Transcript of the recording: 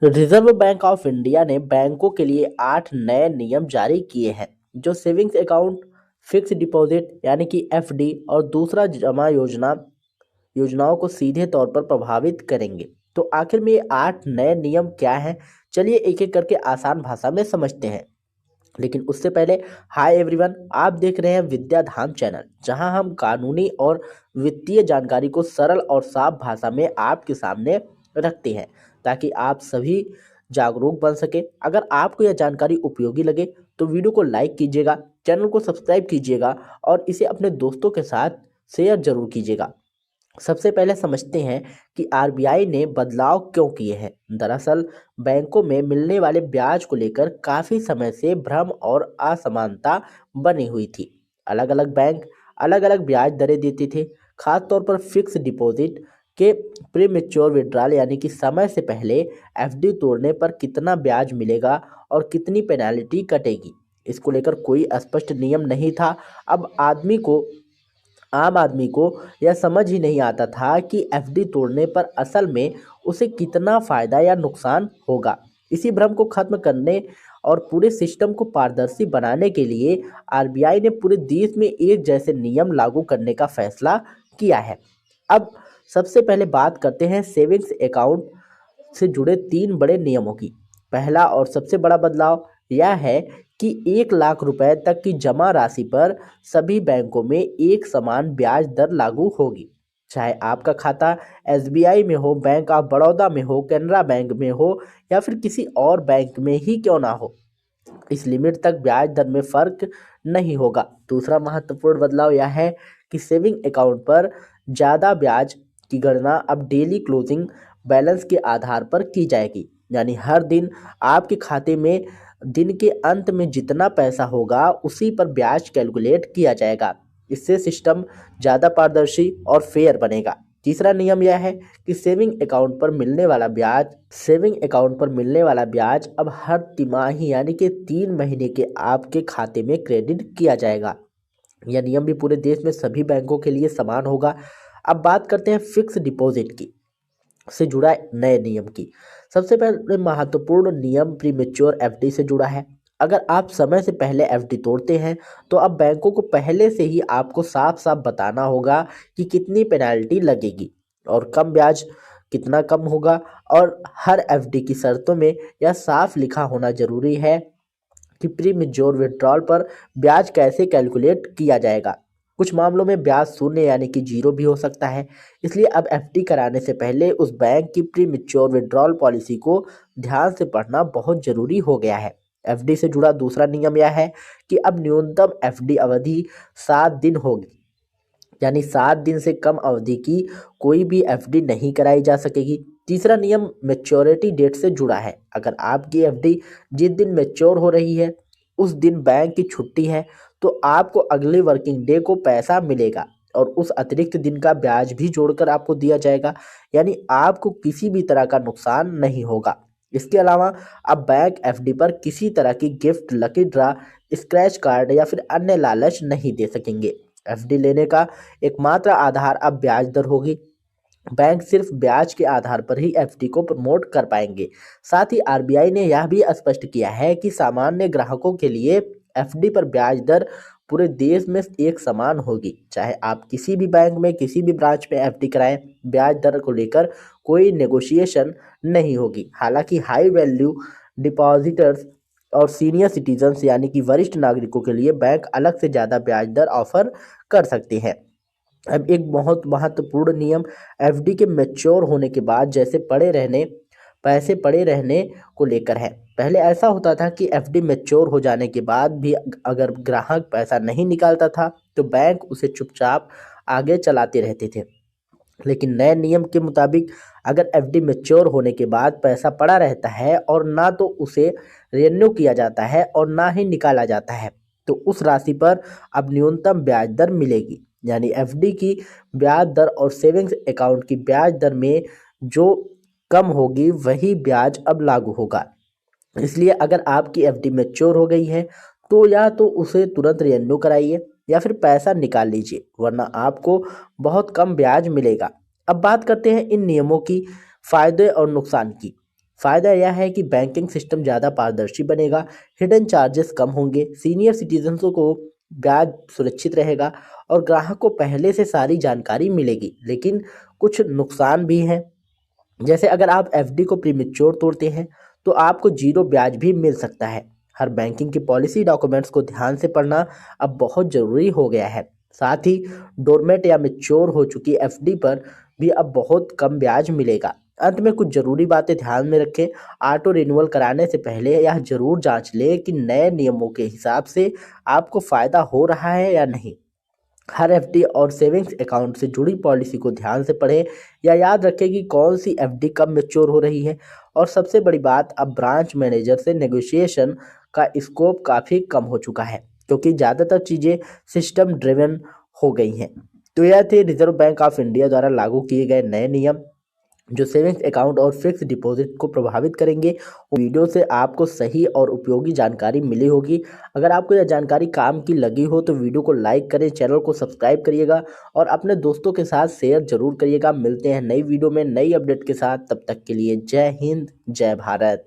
Reserve bank of India ने बैंकों के लिए 8 नए नियम जारी किए हैं जो सेविंग्स अकाउंट, फिक्स डिपॉजिट यानी कि एफडी और दूसरा जमा योजनाओं को सीधे तौर पर प्रभावित करेंगे। तो आखिर में ये 8 नए नियम क्या हैं? चलिए एक एक करके आसान भाषा में समझते हैं। लेकिन उससे पहले, हाय एवरीवन, आप देख रहे हैं विद्या धाम चैनल, जहां हम कानूनी और वित्तीय जानकारी को सरल और साफ भाषा में आपके सामने रखते हैं ताकि आप सभी जागरूक बन सके। अगर आपको यह जानकारी उपयोगी लगे तो वीडियो को लाइक कीजिएगा, चैनल को सब्सक्राइब कीजिएगा और इसे अपने दोस्तों के साथ शेयर जरूर कीजिएगा। सबसे पहले समझते हैं कि आरबीआई ने बदलाव क्यों किए हैं। दरअसल बैंकों में मिलने वाले ब्याज को लेकर काफी समय से भ्रम और असमानता बनी हुई थी। अलग अलग बैंक अलग अलग ब्याज दरें देते थे, खासतौर पर फिक्स डिपॉजिट के प्रीमेच्योर विड्रॉल यानी कि समय से पहले एफडी तोड़ने पर कितना ब्याज मिलेगा और कितनी पेनाल्टी कटेगी, इसको लेकर कोई स्पष्ट नियम नहीं था। अब आम आदमी को यह समझ ही नहीं आता था कि एफडी तोड़ने पर असल में उसे कितना फायदा या नुकसान होगा। इसी भ्रम को खत्म करने और पूरे सिस्टम को पारदर्शी बनाने के लिए आरबीआई ने पूरे देश में एक जैसे नियम लागू करने का फैसला किया है। अब सबसे पहले बात करते हैं सेविंग्स अकाउंट से जुड़े 3 बड़े नियमों की। पहला और सबसे बड़ा बदलाव यह है कि 1 लाख रुपए तक की जमा राशि पर सभी बैंकों में एक समान ब्याज दर लागू होगी। चाहे आपका खाता एसबीआई में हो, बैंक ऑफ बड़ौदा में हो, कैनरा बैंक में हो या फिर किसी और बैंक में ही क्यों ना हो, इस लिमिट तक ब्याज दर में फर्क नहीं होगा। दूसरा महत्वपूर्ण बदलाव यह है कि सेविंग अकाउंट पर ज़्यादा ब्याज की गणना अब डेली क्लोजिंग बैलेंस के आधार पर की जाएगी। यानी हर दिन आपके खाते में दिन के अंत में जितना पैसा होगा उसी पर ब्याज कैलकुलेट किया जाएगा। इससे सिस्टम ज़्यादा पारदर्शी और फेयर बनेगा। तीसरा नियम यह है कि सेविंग अकाउंट पर मिलने वाला ब्याज अब हर तिमाही यानी कि 3 महीने के आपके खाते में क्रेडिट किया जाएगा। यह नियम भी पूरे देश में सभी बैंकों के लिए समान होगा। अब बात करते हैं फिक्स डिपॉजिट की से जुड़ा नए नियम की। सबसे पहले महत्वपूर्ण नियम प्रीमेच्योर एफडी से जुड़ा है। अगर आप समय से पहले एफडी तोड़ते हैं तो अब बैंकों को पहले से ही आपको साफ साफ बताना होगा कि कितनी पेनाल्टी लगेगी और कम ब्याज कितना कम होगा। और हर एफडी की शर्तों में यह साफ लिखा होना जरूरी है कि प्री मेच्योर विड्रॉल पर ब्याज कैसे कैलकुलेट किया जाएगा। कुछ मामलों में ब्याज शून्य यानी कि जीरो भी हो सकता है। इसलिए अब एफडी कराने से पहले उस बैंक की प्री मेच्योर विड्रॉल पॉलिसी को ध्यान से पढ़ना बहुत जरूरी हो गया है। एफडी से जुड़ा दूसरा नियम यह है कि अब न्यूनतम एफडी अवधि 7 दिन होगी। यानी 7 दिन से कम अवधि की कोई भी एफडी नहीं कराई जा सकेगी। तीसरा नियम मैच्योरिटी डेट से जुड़ा है। अगर आपकी एफडी जिस दिन मैच्योर हो रही है उस दिन बैंक की छुट्टी है तो आपको अगले वर्किंग डे को पैसा मिलेगा और उस अतिरिक्त दिन का ब्याज भी जोड़कर आपको दिया जाएगा। यानी आपको किसी भी तरह का नुकसान नहीं होगा। इसके अलावा अब बैंक एफडी पर किसी तरह की gift, lucky draw, scratch card या फिर अन्य लालच नहीं दे सकेंगे। एफडी लेने का एकमात्र आधार अब ब्याज दर होगी। बैंक सिर्फ ब्याज के आधार पर ही एफडी को प्रमोट कर पाएंगे। साथ ही आरबीआई ने यह भी स्पष्ट किया है कि सामान्य ग्राहकों के लिए एफडी पर ब्याज दर पूरे देश में एक समान होगी। चाहे आप किसी भी बैंक में किसी भी ब्रांच में एफडी कराएं, ब्याज दर को लेकर कोई नेगोशिएशन नहीं होगी। हालांकि हाई वैल्यू डिपॉजिटर्स और सीनियर सिटीजन्स यानी कि वरिष्ठ नागरिकों के लिए बैंक अलग से ज़्यादा ब्याज दर ऑफर कर सकते हैं। अब एक बहुत महत्वपूर्ण नियम एफडी के मैच्योर होने के बाद पैसे पड़े रहने को लेकर है। पहले ऐसा होता था कि एफडी मैच्योर हो जाने के बाद भी अगर ग्राहक पैसा नहीं निकालता था तो बैंक उसे चुपचाप आगे चलाते रहते थे। लेकिन नए नियम के मुताबिक अगर एफडी मैच्योर होने के बाद पैसा पड़ा रहता है और ना तो उसे रिन्यू किया जाता है और ना ही निकाला जाता है तो उस राशि पर अब न्यूनतम ब्याज दर मिलेगी। यानी एफडी की ब्याज दर और सेविंग्स अकाउंट की ब्याज दर में जो कम होगी वही ब्याज अब लागू होगा। इसलिए अगर आपकी एफडी मैच्योर हो गई है तो या तो उसे तुरंत रिन्यू कराइए या फिर पैसा निकाल लीजिए, वरना आपको बहुत कम ब्याज मिलेगा। अब बात करते हैं इन नियमों की फायदे और नुकसान की। फ़ायदा यह है कि बैंकिंग सिस्टम ज़्यादा पारदर्शी बनेगा, हिडन चार्जेस कम होंगे, सीनियर सिटीजन्स को ब्याज सुरक्षित रहेगा और ग्राहक को पहले से सारी जानकारी मिलेगी। लेकिन कुछ नुकसान भी हैं, जैसे अगर आप एफडी को प्रीमेच्योर तोड़ते हैं तो आपको जीरो ब्याज भी मिल सकता है। हर बैंकिंग की पॉलिसी डॉक्यूमेंट्स को ध्यान से पढ़ना अब बहुत ज़रूरी हो गया है। साथ ही डोरमेट या मैच्योर हो चुकी एफडी पर भी अब बहुत कम ब्याज मिलेगा। अंत में कुछ ज़रूरी बातें ध्यान में रखें। ऑटो रिन्यूअल कराने से पहले यह ज़रूर जांच लें कि नए नियमों के हिसाब से आपको फ़ायदा हो रहा है या नहीं। हर एफडी और सेविंग्स अकाउंट से जुड़ी पॉलिसी को ध्यान से पढ़ें या याद रखें कि कौन सी एफडी कब मैच्योर हो रही है। और सबसे बड़ी बात, अब ब्रांच मैनेजर से नेगोशिएशन का स्कोप काफ़ी कम हो चुका है, क्योंकि ज़्यादातर चीज़ें सिस्टम ड्रिवन हो गई हैं। तो यह थे रिजर्व बैंक ऑफ इंडिया द्वारा लागू किए गए नए नियम जो सेविंग्स अकाउंट और फिक्स डिपॉजिट को प्रभावित करेंगे। वीडियो से आपको सही और उपयोगी जानकारी मिली होगी। अगर आपको यह जानकारी काम की लगी हो तो वीडियो को लाइक करें, चैनल को सब्सक्राइब करिएगा और अपने दोस्तों के साथ शेयर जरूर करिएगा। मिलते हैं नई वीडियो में नई अपडेट के साथ, तब तक के लिए जय हिंद, जय भारत।